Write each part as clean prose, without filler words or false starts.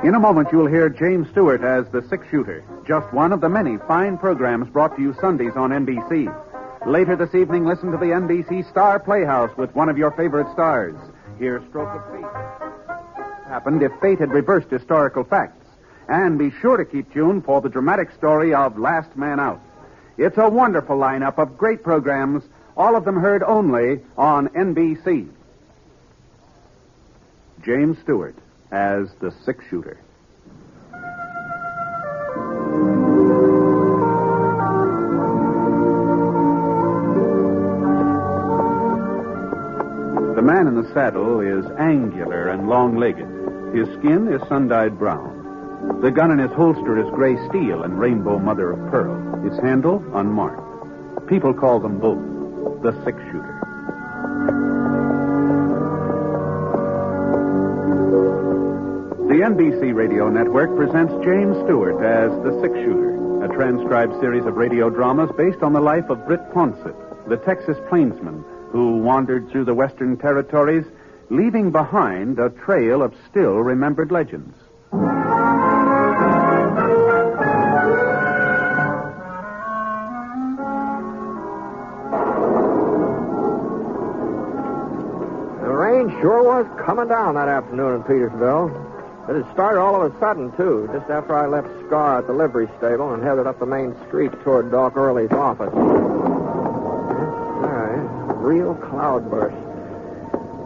In a moment, you'll hear James Stewart as the six-shooter, just one of the many fine programs brought to you Sundays on NBC. Later this evening, listen to the NBC Star Playhouse with one of your favorite stars. Hear Stroke of Fate. Happened if fate had reversed historical facts. And be sure to keep tuned for the dramatic story of Last Man Out. It's a wonderful lineup of great programs, all of them heard only on NBC. James Stewart as the six-shooter. The man in the saddle is angular and long-legged. His skin is sun-dyed brown. The gun in his holster is gray steel and rainbow mother of pearl. Its handle unmarked. People call them both the six-shooter. The NBC Radio Network presents James Stewart as the six-shooter, a transcribed series of radio dramas based on the life of Britt Ponset, the Texas plainsman who wandered through the Western Territories, leaving behind a trail of still-remembered legends. The rain sure was coming down that afternoon in Petersville. It had started all of a sudden, too, just after I left Scar at the livery stable and headed up the main street toward Doc Early's office. Real cloudburst.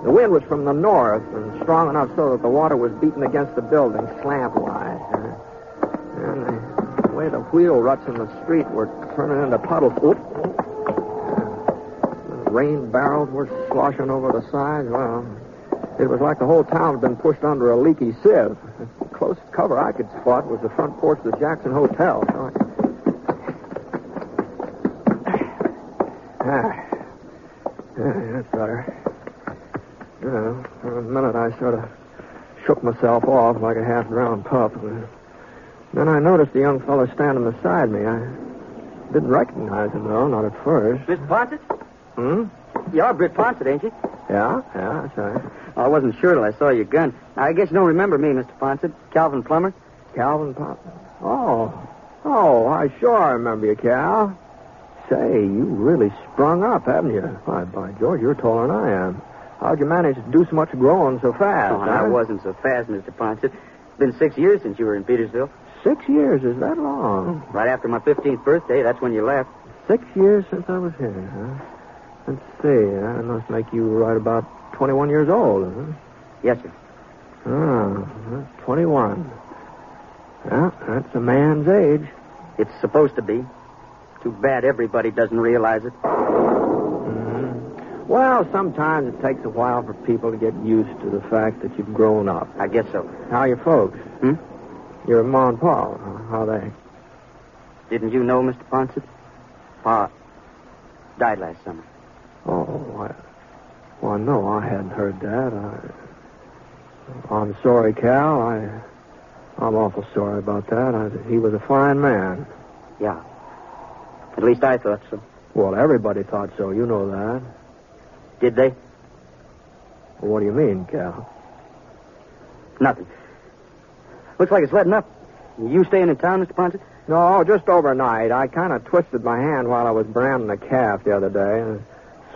The wind was from the north and strong enough so that the water was beating against the building slant-wise. And the way the wheel ruts in the street were turning into puddles. The rain barrels were sloshing over the sides. Well, it was like the whole town had been pushed under a leaky sieve. The closest cover I could spot was the front porch of the Jackson Hotel. That's better. For a minute I sort of shook myself off like a half-drowned pup. Then I noticed the young fellow standing beside me. I didn't recognize him, though, not at first. Mr. Ponset? You're Britt Ponset, ain't you? Yeah, that's right. I wasn't sure till I saw your gun. I guess you don't remember me, Mr. Ponset. Calvin Plummer. Calvin Ponset? Oh, I sure remember you, Cal. Say, you really sprung up, haven't you? Why, by George, you're taller than I am. How'd you manage to do so much growing so fast? Oh, I wasn't so fast, Mr. Ponset. It's been 6 years since you were in Petersville. 6 years? Is that long? Right after my 15th birthday, that's when you left. 6 years since I was here, huh? Let's see, that must make you right about 21 years old, huh? Yes, sir. Oh, 21. Yeah, that's a man's age. It's supposed to be. Too bad everybody doesn't realize it. Well, sometimes it takes a while for people to get used to the fact that you've grown up. I guess so. How are your folks? Your Ma and Pa, how are they? Didn't you know, Mr. Ponset? Pa died last summer. Oh, well, no, I hadn't heard that. I'm sorry, Cal. I'm awful sorry about that. He was a fine man. Yeah. At least I thought so. Well, everybody thought so. You know that. Did they? Well, what do you mean, Cal? Nothing. Looks like it's letting up. You staying in town, Mr. Ponset? No, just overnight. I kind of twisted my hand while I was branding a calf the other day. And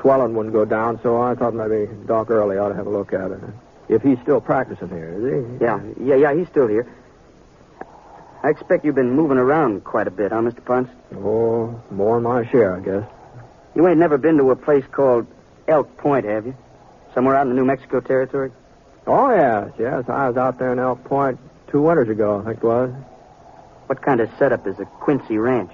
swelling wouldn't go down, so I thought maybe Doc Early ought to have a look at it. If he's still practicing here, is he? Yeah, he's still here. I expect you've been moving around quite a bit, huh, Mr. Ponset? Oh, more than my share, I guess. You ain't never been to a place called Elk Point, have you? Somewhere out in the New Mexico Territory? Oh, yes. I was out there in Elk Point 2 winters ago, I think it was. What kind of setup is a Quincy ranch?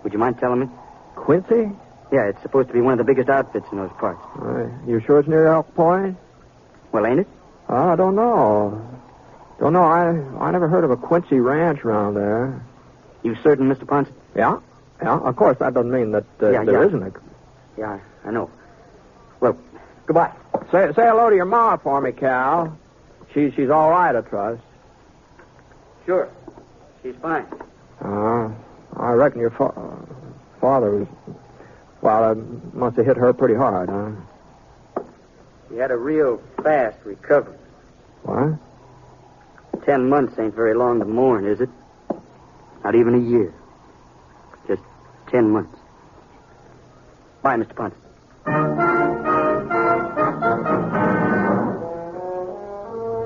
Would you mind telling me? Quincy? Yeah, it's supposed to be one of the biggest outfits in those parts. You sure it's near Elk Point? Well, ain't it? I don't know. I never heard of a Quincy ranch around there. You certain, Mr. Ponset? Yeah. Of course, that doesn't mean that there isn't a... Yeah, I know. Well, goodbye. Say hello to your ma for me, Cal. She's all right, I trust. Sure. She's fine. I reckon your father was... Well, it must have hit her pretty hard, huh? He had a real fast recovery. What? 10 months ain't very long to mourn, is it? Not even a year. Just 10 months. Bye, Mr. Ponce.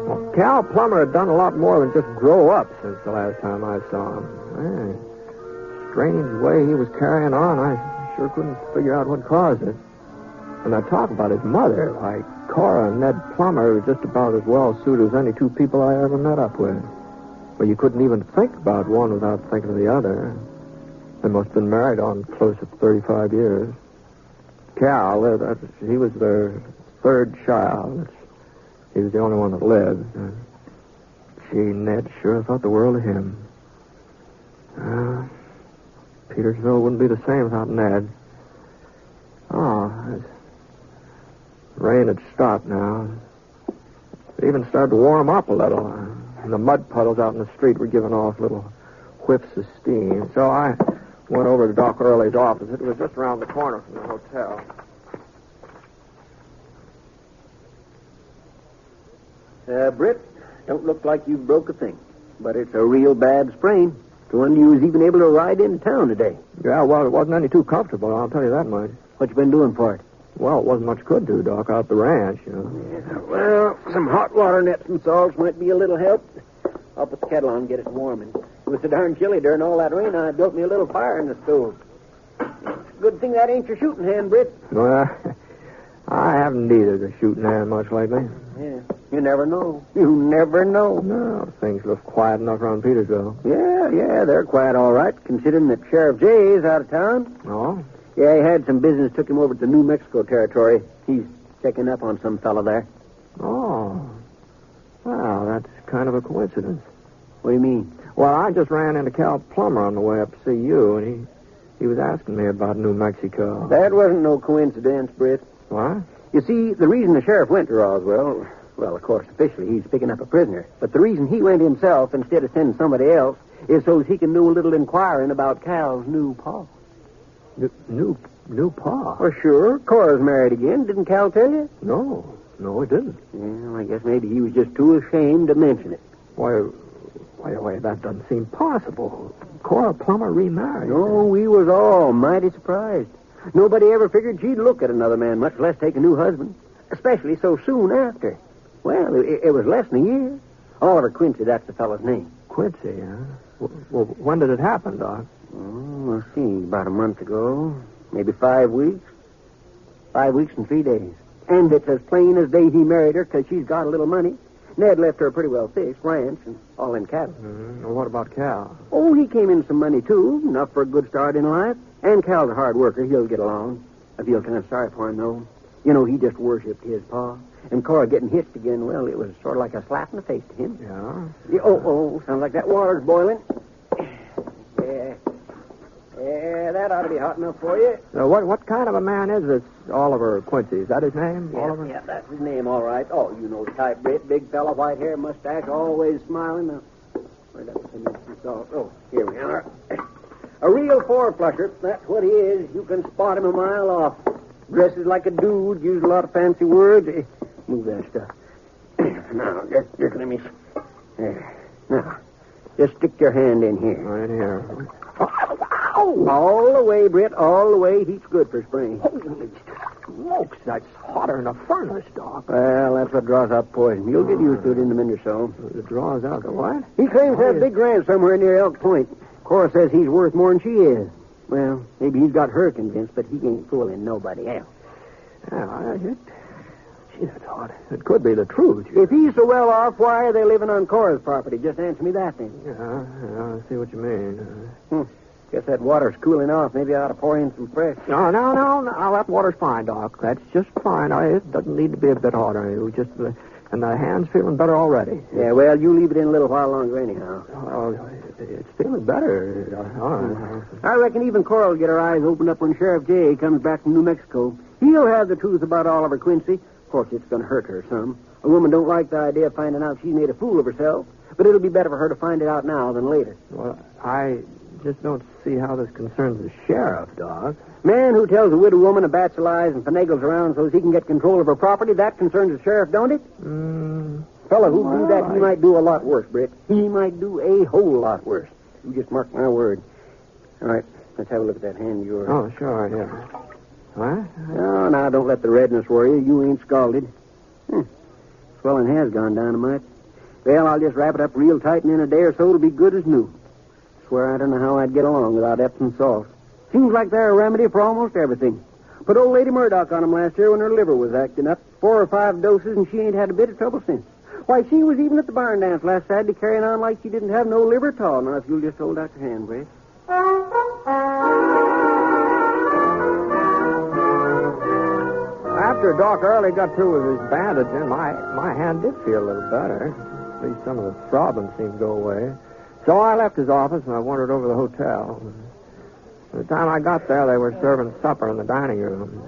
Well, Cal Plummer had done a lot more than just grow up since the last time I saw him. Man, strange way he was carrying on. I sure couldn't figure out what caused it. And I talk about his mother, like Cora and Ned Plummer were just about as well suited as any two people I ever met up with. Well, you couldn't even think about one without thinking of the other. They must have been married on close to 35 years. Cal, he was their third child. He was the only one that lived. Gee, Ned sure thought the world of him. Petersville wouldn't be the same without Ned. Oh, rain had stopped now. It even started to warm up a little. And the mud puddles out in the street were giving off little whiffs of steam. So I went over to Doc Early's office. It was just around the corner from the hotel. Britt, don't look like you broke a thing. But it's a real bad sprain. The one you was even able to ride into town today. Yeah, well, it wasn't any too comfortable, I'll tell you that much. What you been doing for it? Well, it wasn't much good to, Doc, out the ranch, you know. Yeah, well, some hot water nets and salts might be a little help. I'll put the kettle on and get it warming. It was so darn chilly during all that rain, I built me a little fire in the stove. Good thing that ain't your shooting hand, Britt. Well, I haven't needed a shooting hand much lately. Yeah, you never know. You never know. No, things look quiet enough around Petersville. Yeah, they're quiet all right, considering that Sheriff Jay is out of town. Oh? Yeah, he had some business, took him over to the New Mexico territory. He's checking up on some fellow there. Oh. Well, that's kind of a coincidence. What do you mean? Well, I just ran into Cal Plummer on the way up to see you, and he was asking me about New Mexico. That wasn't no coincidence, Britt. What? You see, the reason the sheriff went to Roswell, well, of course, officially he's picking up a prisoner, but the reason he went himself instead of sending somebody else is so he can do a little inquiring about Cal's new pa. New pa? Well, sure. Cora's married again. Didn't Cal tell you? No, he didn't. Well, I guess maybe he was just too ashamed to mention it. Why, that doesn't seem possible. Cora Plummer remarried. No, we was all mighty surprised. Nobody ever figured she'd look at another man, much less take a new husband, especially so soon after. Well, it was less than a year. Oliver Quincy, that's the fellow's name. Quincy, huh? Well, when did it happen, Doc? Oh, let's see, about a month ago. Maybe 5 weeks. 5 weeks and 3 days. And it's as plain as day he married her because she's got a little money. Ned left her a pretty well fixed ranch and all in cattle. Mm-hmm. Well, what about Cal? Oh, he came in some money, too. Enough for a good start in life. And Cal's a hard worker. He'll get along. I feel kind of sorry for him, though. You know, he just worshipped his pa. And Cora getting hitched again, well, it was sort of like a slap in the face to him. Yeah? Sounds like that water's boiling. Yeah, that ought to be hot enough for you. What kind of a man is this Oliver Quincy? Is that his name, Oliver? Yeah, that's his name, all right. Oh, you know the type, Britt. Big fella, white hair, mustache, always smiling. Now, where'd that finish this off? Oh, here we are. A real four-flusher. That's what he is. You can spot him a mile off. Dresses like a dude, uses a lot of fancy words. Move that stuff. Now, just let me... There. Now, just stick your hand in here. Right here. All the way, Britt, all the way. Heat's good for spring. Holy smokes, that's hotter than a furnace, Doc. Well, that's what draws out poison. You'll get used to it in a minute or so. It draws out the what? He claims to have a big ranch somewhere near Elk Point. Cora says he's worth more than she is. Well, maybe he's got her convinced, but he ain't fooling nobody else. Gee, that's hot. It could be the truth. If he's so well off, why are they living on Cora's property? Just answer me that, then. Yeah, I see what you mean. Guess that water's cooling off. Maybe I ought to pour in some fresh. No. That water's fine, Doc. That's just fine. It doesn't need to be a bit hotter. And the hand's feeling better already. Yeah, well, you leave it in a little while longer anyhow. It's feeling better. I reckon even Cora will get her eyes opened up when Sheriff Jay comes back from New Mexico. He'll have the truth about Oliver Quincy. Of course, it's going to hurt her some. A woman don't like the idea of finding out she's made a fool of herself. But it'll be better for her to find it out now than later. Well, I just don't see how this concerns the sheriff, Doc. Man who tells a widow woman a batch of lies and finagles around so he can get control of her property, that concerns the sheriff, don't it? Fella who do that, he might do a lot worse, Britt. He might do a whole lot worse. You just mark my word. All right, let's have a look at that hand of yours. Oh, sure, yeah. What? Oh, now, don't let the redness worry you. You ain't scalded. Swelling has gone dynamite. Well, I'll just wrap it up real tight, and in a day or so it'll be good as new. Swear I don't know how I'd get along without Epsom salt. Seems like they're a remedy for almost everything. Put old Lady Murdoch on 'em last year when her liver was acting up. 4 or 5 doses, and she ain't had a bit of trouble since. Why, she was even at the barn dance last Saturday carrying on like she didn't have no liver at all. Now, if you'll just hold out your hand, Brace. After Doc Early got through with his bandaging, my hand did feel a little better. At least some of the throbbing seemed to go away. So I left his office and I wandered over to the hotel. By the time I got there, they were serving supper in the dining room.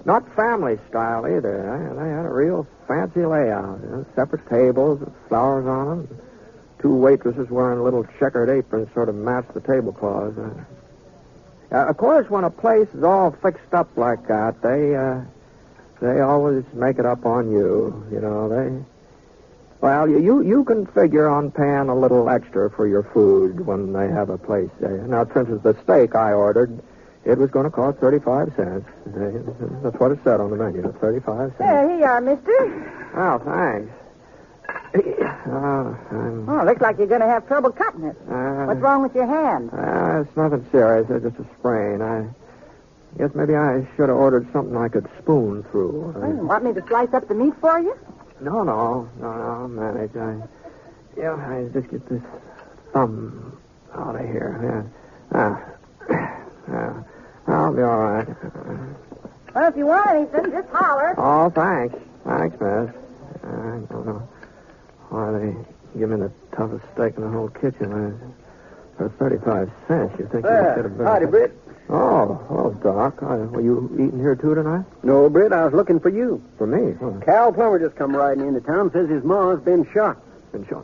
Not family style either. They had a real fancy layout. Separate tables with flowers on them. 2 waitresses wearing little checkered aprons sort of matched the tablecloths. Of course, when a place is all fixed up like that, they always make it up on you. You know, Well, you can figure on paying a little extra for your food when they have a place there. Now, for instance, the steak I ordered, it was going to cost 35 cents. That's what it said on the menu, 35 cents. There you are, mister. Oh, thanks. Oh, looks like you're going to have trouble cutting it. What's wrong with your hand? It's nothing serious. It's just a sprain. I guess maybe I should have ordered something I could spoon through. Want me to slice up the meat for you? No, I'll manage. I just get this thumb out of here. Yeah. I'll be all right. Well, if you want anything, just holler. Oh, thanks. Thanks, miss. I don't know why they give me the toughest steak in the whole kitchen. For 35 cents, you think you should have been... Howdy, Britt. Oh, hello, Doc. Were you eating here, too, tonight? No, Britt, I was looking for you. For me? Huh. Cal Plummer just come riding into town, says his ma's been shot. Been shot?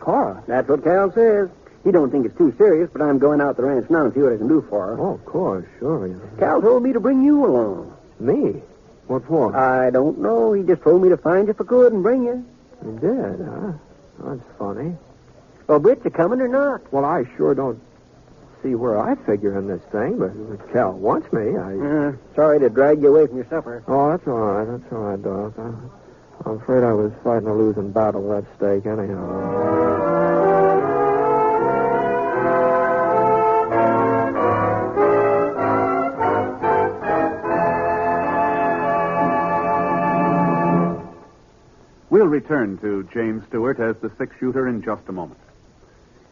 Cora? That's what Cal says. He don't think it's too serious, but I'm going out the ranch now and see what I can do for her. Oh, of course, sure. Cal told me to bring you along. Me? What for? I don't know. He just told me to find you if I could and bring you. You did, huh? That's funny. Well, Britt, you coming or not? Well, I sure don't see where I figure in this thing, but if Cal wants me, Sorry to drag you away from your supper. Oh, that's all right. That's all right, Doc. I'm afraid I was fighting a losing battle with that steak anyhow. We'll return to James Stewart as the 6-shooter in just a moment.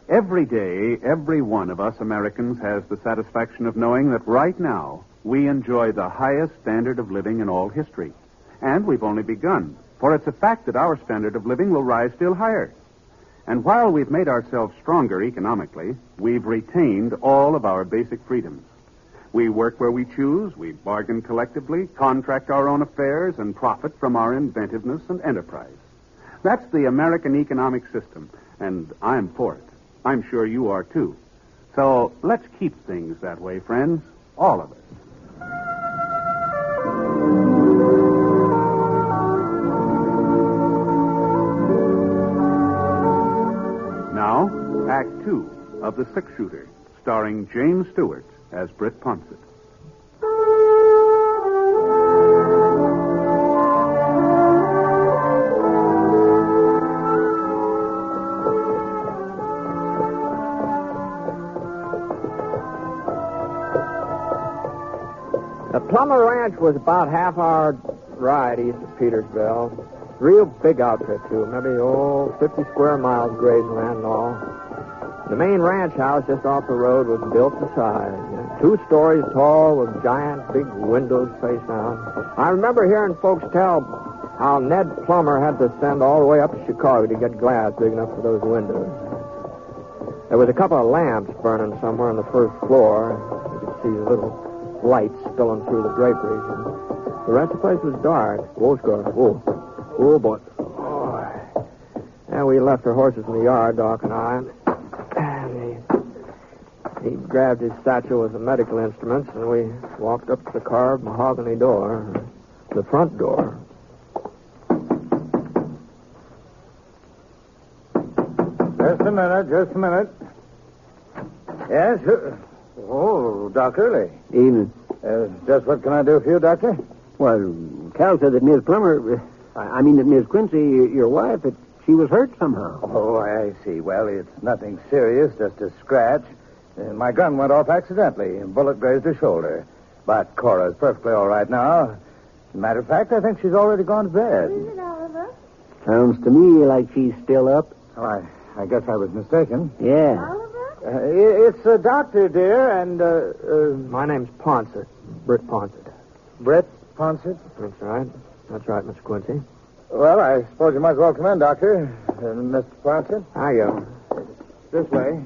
Every day, every one of us Americans has the satisfaction of knowing that right now we enjoy the highest standard of living in all history. And we've only begun, for it's a fact that our standard of living will rise still higher. And while we've made ourselves stronger economically, we've retained all of our basic freedoms. We work where we choose, we bargain collectively, contract our own affairs, and profit from our inventiveness and enterprise. That's the American economic system, and I'm for it. I'm sure you are, too. So let's keep things that way, friends, all of us. Now, Act 2 of The 6-Shooter, starring James Stewart as Britt Ponset. The Plummer Ranch was about half-hour ride east of Petersville. Real big outfit, too. Maybe, 50 square miles grazing land and all. The main ranch house just off the road was built to size. 2 stories tall with giant big windows facing out. I remember hearing folks tell how Ned Plummer had to send all the way up to Chicago to get glass big enough for those windows. There was a couple of lamps burning somewhere on the first floor. You could see little lights spilling through the draperies. And the rest of the place was dark. Oh, boy. Oh. And we left our horses in the yard, Doc and I. He grabbed his satchel with the medical instruments, and we walked up to the carved mahogany door, the front door. Just a minute. Yes? Oh, Doc Early. Evening. Just what can I do for you, Doctor? Well, Cal said that Miss Plummer, that Miss Quincy, your wife, that she was hurt somehow. Oh, I see. Well, it's nothing serious, just a scratch. My gun went off accidentally. A bullet grazed her shoulder. But Cora's perfectly all right now. As a matter of fact, I think she's already gone to bed. Is it, Oliver? Sounds to me like she's still up. Oh, I guess I was mistaken. Yeah. Oliver? It's a doctor, dear, and, My name's Ponsett. Britt Ponsett. Brett Ponsett? That's right. That's right, Mr. Quincy. Well, I suppose you might as well come in, Doctor. Mr. Ponsett? How you? This way.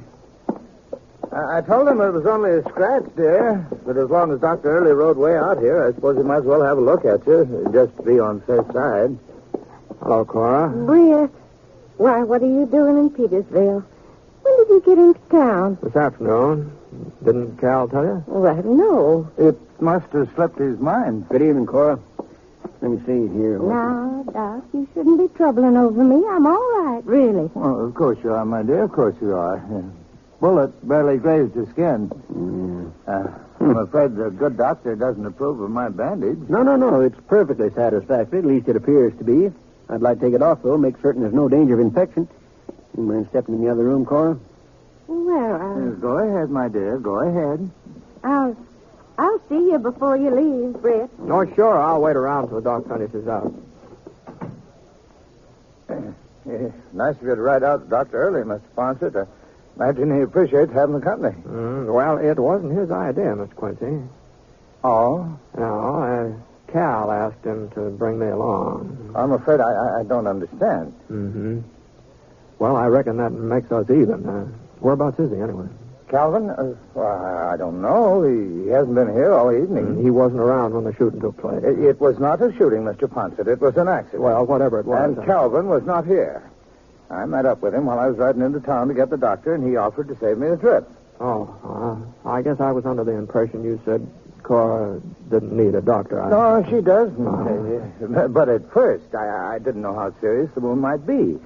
I told him it was only a scratch, dear. But as long as Dr. Early rode way out here, I suppose he might as well have a look at you, just to be on the safe side. Hello, Cora. Britt. Why, what are you doing in Petersville? When did you get into town? This afternoon. Didn't Cal tell you? Well, no. It must have slipped his mind. Good evening, Cora. Let me see here. Now, Doc, you shouldn't be troubling over me. I'm all right, really. Well, of course you are, my dear. Of course you are. Bullet barely grazed your skin. I'm afraid the good doctor doesn't approve of my bandage. No. It's perfectly satisfactory. At least it appears to be. I'd like to take it off, though, make certain there's no danger of infection. You mind stepping in the other room, Cora? Well, Go ahead, my dear. Go ahead. I'll see you before you leave, Britt. Oh, sure. I'll wait around till the doc finishes out. Nice of you to ride out Dr. Early, Mr. Ponsett. I imagine he appreciates having the company. Well, it wasn't his idea, Mr. Quincy. Oh? No, Cal asked him to bring me along. I'm afraid I don't understand. Mm-hmm. Well, I reckon that makes us even. Whereabouts is he, anyway? Calvin? I don't know. He hasn't been here all evening. He wasn't around when the shooting took place. It was not a shooting, Mr. Ponsett. It was an accident. Well, whatever it was. And Calvin was not here. I met up with him while I was riding into town to get the doctor, and he offered to save me a trip. Oh, I guess I was under the impression you said Cora didn't need a doctor. No, she doesn't. But at first, I didn't know how serious the wound might be.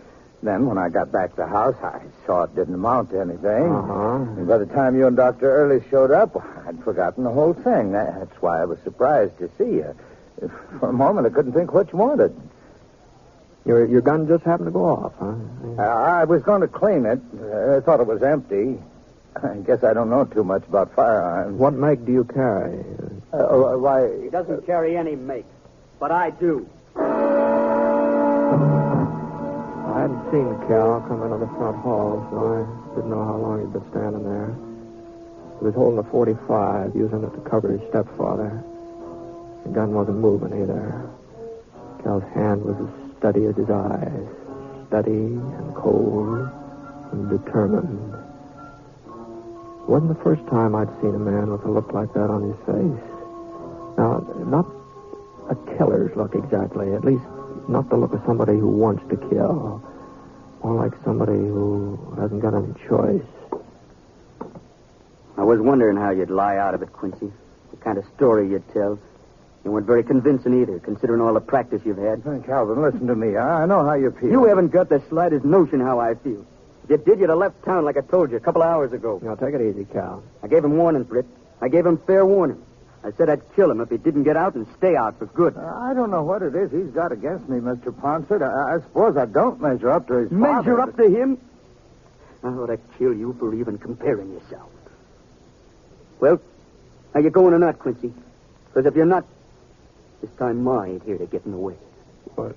Then, when I got back to the house, I saw it didn't amount to anything. And by the time you and Dr. Early showed up, I'd forgotten the whole thing. That's why I was surprised to see you. For a moment, I couldn't think what you wanted. Your gun just happened to go off, huh? I was going to clean it. I thought it was empty. I guess I don't know too much about firearms. What make do you carry? Why... He doesn't carry any make, but I do. I hadn't seen Cal come into the front hall, so I didn't know how long he'd been standing there. He was holding a .45, using it to cover his stepfather. The gun wasn't moving either. Cal's hand was as steady as his eyes. Steady and cold and determined. It wasn't the first time I'd seen a man with a look like that on his face. Now, not a killer's look exactly, at least not the look of somebody who wants to kill. More like somebody who hasn't got any choice. I was wondering how you'd lie out of it, Quincy. The kind of story you'd tell. You weren't very convincing either, considering all the practice you've had. Calvin, listen to me. I know how you feel. You haven't got the slightest notion how I feel. If you did, you'd have left town like I told you a couple of hours ago. Now, take it easy, Cal. I gave him warning, Britt. I gave him fair warning. I said I'd kill him if he didn't get out and stay out for good. I don't know what it is he's got against me, Mr. Ponsett. I suppose I don't measure up to his Measure father, up to him? I ought to kill you for even comparing yourself. Well, are you going or not, Quincy? Because if you're not, this time Ma ain't here to get in the way. What?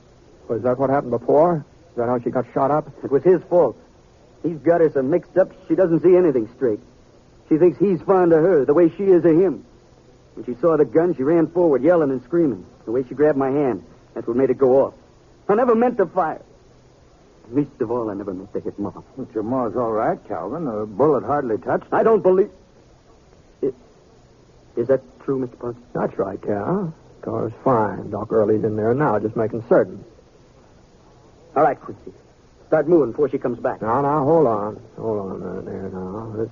Was that what happened before? Is that how she got shot up? It was his fault. He's got her so mixed up she doesn't see anything straight. She thinks he's fond of her the way she is of him. When she saw the gun, she ran forward, yelling and screaming. The way she grabbed my hand, that's what made it go off. I never meant to fire. Least of all, I never meant to hit Ma. But your Ma's all right, Calvin. The bullet hardly touched her. I don't believe... Is that true, Mr. Ponsett? That's right, Cal. Cora's fine. Doc Early's in there now, just making certain. All right, Quincy. Start moving before she comes back. Now, hold on. Hold on a minute there now.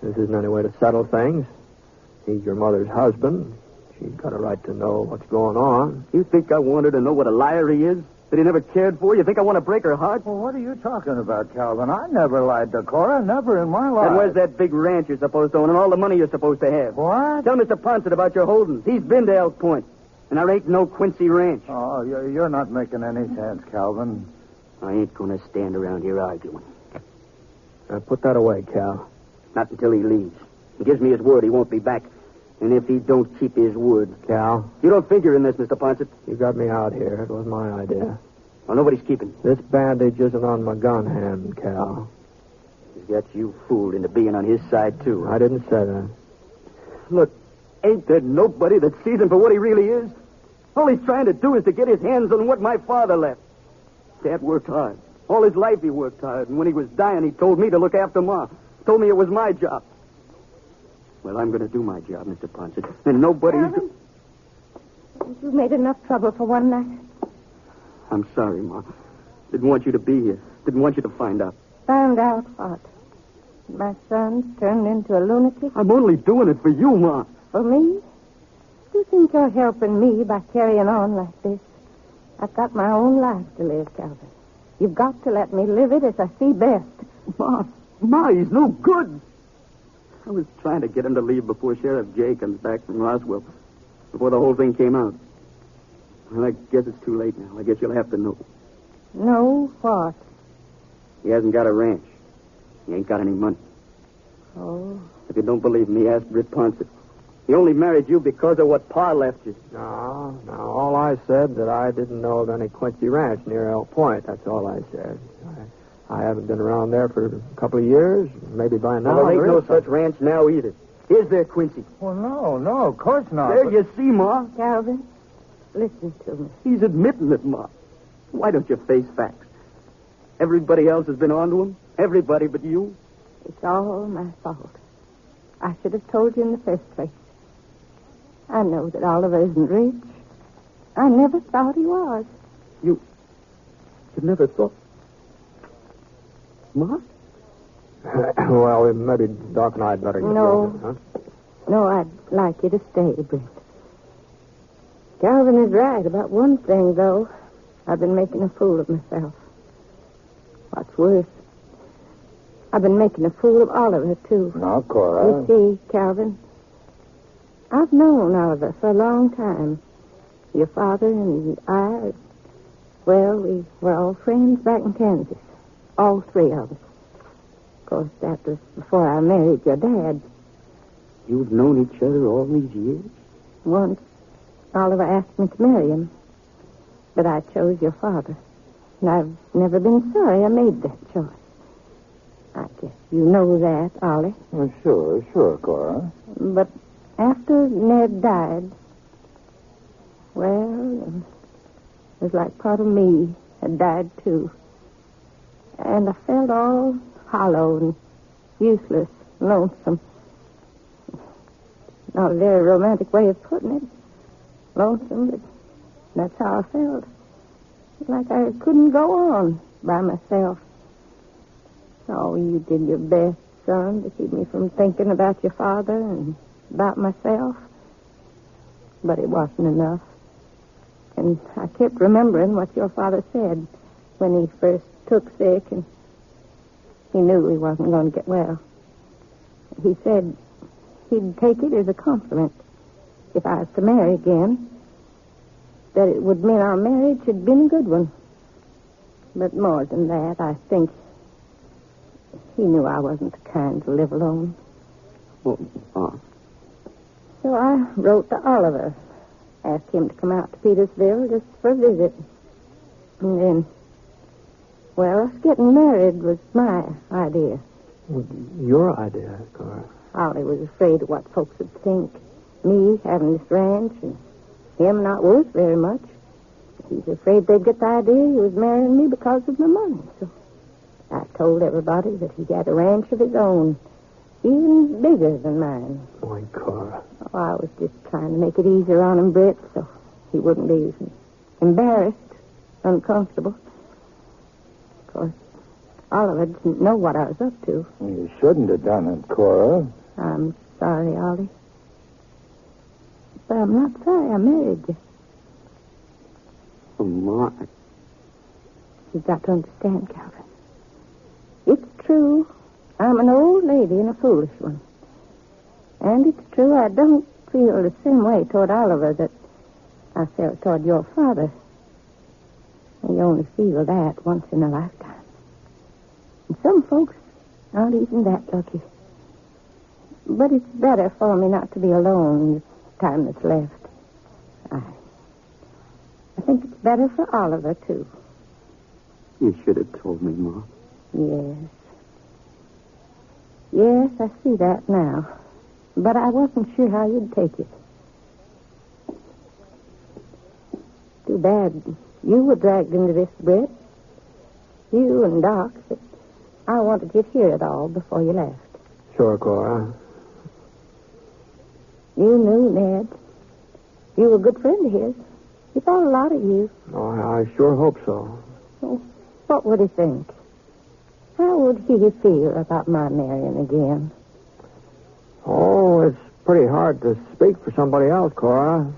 This isn't any way to settle things. He's your mother's husband. She's got a right to know what's going on. You think I want her to know what a liar he is? That he never cared for? You think I want to break her heart? Well, what are you talking about, Calvin? I never lied to Cora. Never in my life. And where's that big ranch you're supposed to own and all the money you're supposed to have? What? Tell Mr. Ponset about your holdings. He's been to Elk Point. And there ain't no Quincy ranch. Oh, you're not making any sense, Calvin. I ain't going to stand around here arguing. Put that away, Cal. Not until he leaves. He gives me his word he won't be back. And if he don't keep his word... Cal? You don't figure in this, Mr. Ponset. You got me out here. It was my idea. Well, nobody's keeping. This bandage isn't on my gun hand, Cal. He's got you fooled into being on his side, too. I didn't say that. Look, ain't there nobody that sees him for what he really is? All he's trying to do is to get his hands on what my father left. Dad worked hard. All his life he worked hard. And when he was dying, he told me to look after Ma. Told me it was my job. Well, I'm going to do my job, Mr. Ponset. And nobody's... Calvin, you've made enough trouble for one night. I'm sorry, Ma. Didn't want you to be here. Didn't want you to find out. Found out what? My son's turned into a lunatic? I'm only doing it for you, Ma. For me? You think you're helping me by carrying on like this? I've got my own life to live, Calvin. You've got to let me live it as I see best. Ma, he's no good. I was trying to get him to leave before Sheriff Jay comes back from Roswell. Before the whole thing came out. Well, I guess it's too late now. I guess you'll have to know. Know what? He hasn't got a ranch. He ain't got any money. Oh. If you don't believe me, ask Britt Ponset. He only married you because of what Pa left you. No. All I said that I didn't know of any Quincy ranch near Elk Point. That's all I said. I haven't been around there for a couple of years. Maybe by now. Well, there ain't no such ranch now either. Is there, Quincy? Well, no, of course not. There you see, Ma. Calvin, listen to me. He's admitting it, Ma. Why don't you face facts? Everybody else has been on to him. Everybody but you. It's all my fault. I should have told you in the first place. I know that Oliver isn't rich. I never thought he was. You never thought... Ma? Well, maybe Doc and I'd better get No. going, huh? No, I'd like you to stay, Brent. Calvin is right about one thing, though. I've been making a fool of myself. What's worse, I've been making a fool of Oliver, too. Now, Cora. You see, Calvin, I've known Oliver for a long time. Your father and I, well, we were all friends back in Kansas. All three of us. Of course, that was before I married your dad. You've known each other all these years? Once, Oliver asked me to marry him. But I chose your father. And I've never been sorry I made that choice. I guess you know that, Ollie. Well, sure, Cora. But after Ned died, well, it was like part of me had died, too. And I felt all hollow and useless, lonesome. Not a very romantic way of putting it. Lonesome, but that's how I felt. Like I couldn't go on by myself. Oh, you did your best, son, to keep me from thinking about your father and about myself. But it wasn't enough. And I kept remembering what your father said when he first took sick and he knew he wasn't going to get well. He said he'd take it as a compliment if I was to marry again, that it would mean our marriage had been a good one. But more than that, I think he knew I wasn't the kind to live alone. So I wrote to Oliver, asked him to come out to Petersville just for a visit. And then, well, us getting married was my idea. Your idea, Cora. Ollie was afraid of what folks would think. Me having this ranch and him not worth very much. He's afraid they'd get the idea he was marrying me because of my money. So I told everybody that he had a ranch of his own, even bigger than mine. Boy, Cora. Oh, I was just trying to make it easier on him, Britt, so he wouldn't be embarrassed, uncomfortable. Of course, Oliver didn't know what I was up to. You shouldn't have done it, Cora. I'm sorry, Ollie. But I'm not sorry I married you. Oh, Ma, You've got to understand, Calvin. It's true. I'm an old lady and a foolish one. And it's true I don't feel the same way toward Oliver that I felt toward your father. You only feel that once in a lifetime. And some folks aren't even that lucky. But it's better for me not to be alone the time that's left. I think it's better for Oliver, too. You should have told me, Ma. Yes. Yes, I see that now. But I wasn't sure how you'd take it. Too bad you were dragged into this, Britt. You and Doc. I wanted you to hear it all before you left. Sure, Cora. You knew Ned. You were a good friend of his. He thought a lot of you. Oh, I sure hope so. Well, what would he think? How would he feel about my marrying again? Oh, it's pretty hard to speak for somebody else, Cora.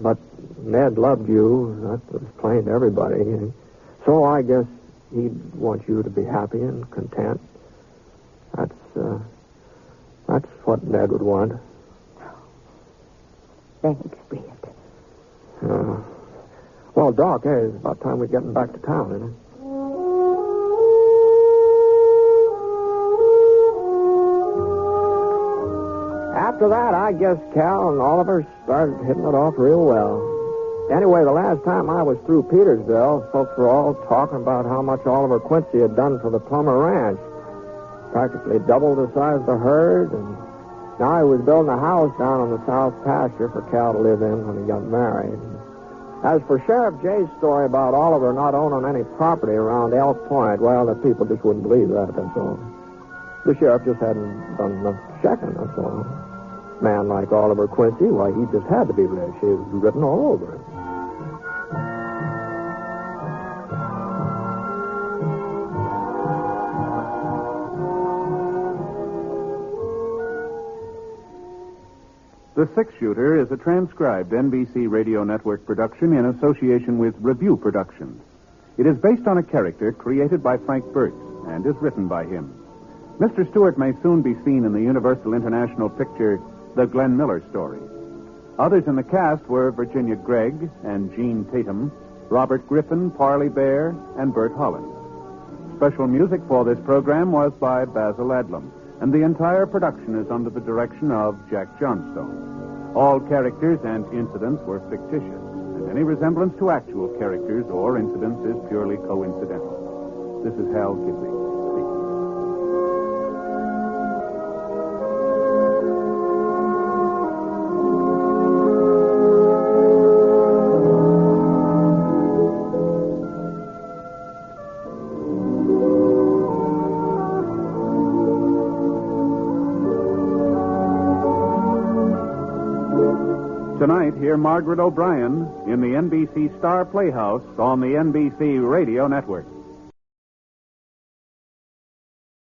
But Ned loved you. That was plain to everybody. So I guess he'd want you to be happy and content. That's what Ned would want. Thanks, Britt. Well, Doc, hey, it's about time we're getting back to town, isn't it? After that, I guess Cal and Oliver started hitting it off real well. Anyway, the last time I was through Petersville, folks were all talking about how much Oliver Quincy had done for the Plummer Ranch. Practically doubled the size of the herd, and now he was building a house down on the south pasture for Cal to live in when he got married. As for Sheriff Jay's story about Oliver not owning any property around Elk Point, well, the people just wouldn't believe that, that's all. The sheriff just hadn't done enough checking, that's all. Man like Oliver Quincy, why, he just had to be rich. He was written all over it. The Six Shooter is a transcribed NBC Radio Network production in association with Review Productions. It is based on a character created by Frank Burt and is written by him. Mr. Stewart may soon be seen in the Universal International picture The Glenn Miller Story. Others in the cast were Virginia Gregg and Jean Tatum, Robert Griffin, Parley Bear, and Bert Holland. Special music for this program was by Basil Adlam, and the entire production is under the direction of Jack Johnstone. All characters and incidents were fictitious, and any resemblance to actual characters or incidents is purely coincidental. This is Hal Gibney speaking. Tonight, hear Margaret O'Brien in the NBC Star Playhouse on the NBC Radio Network.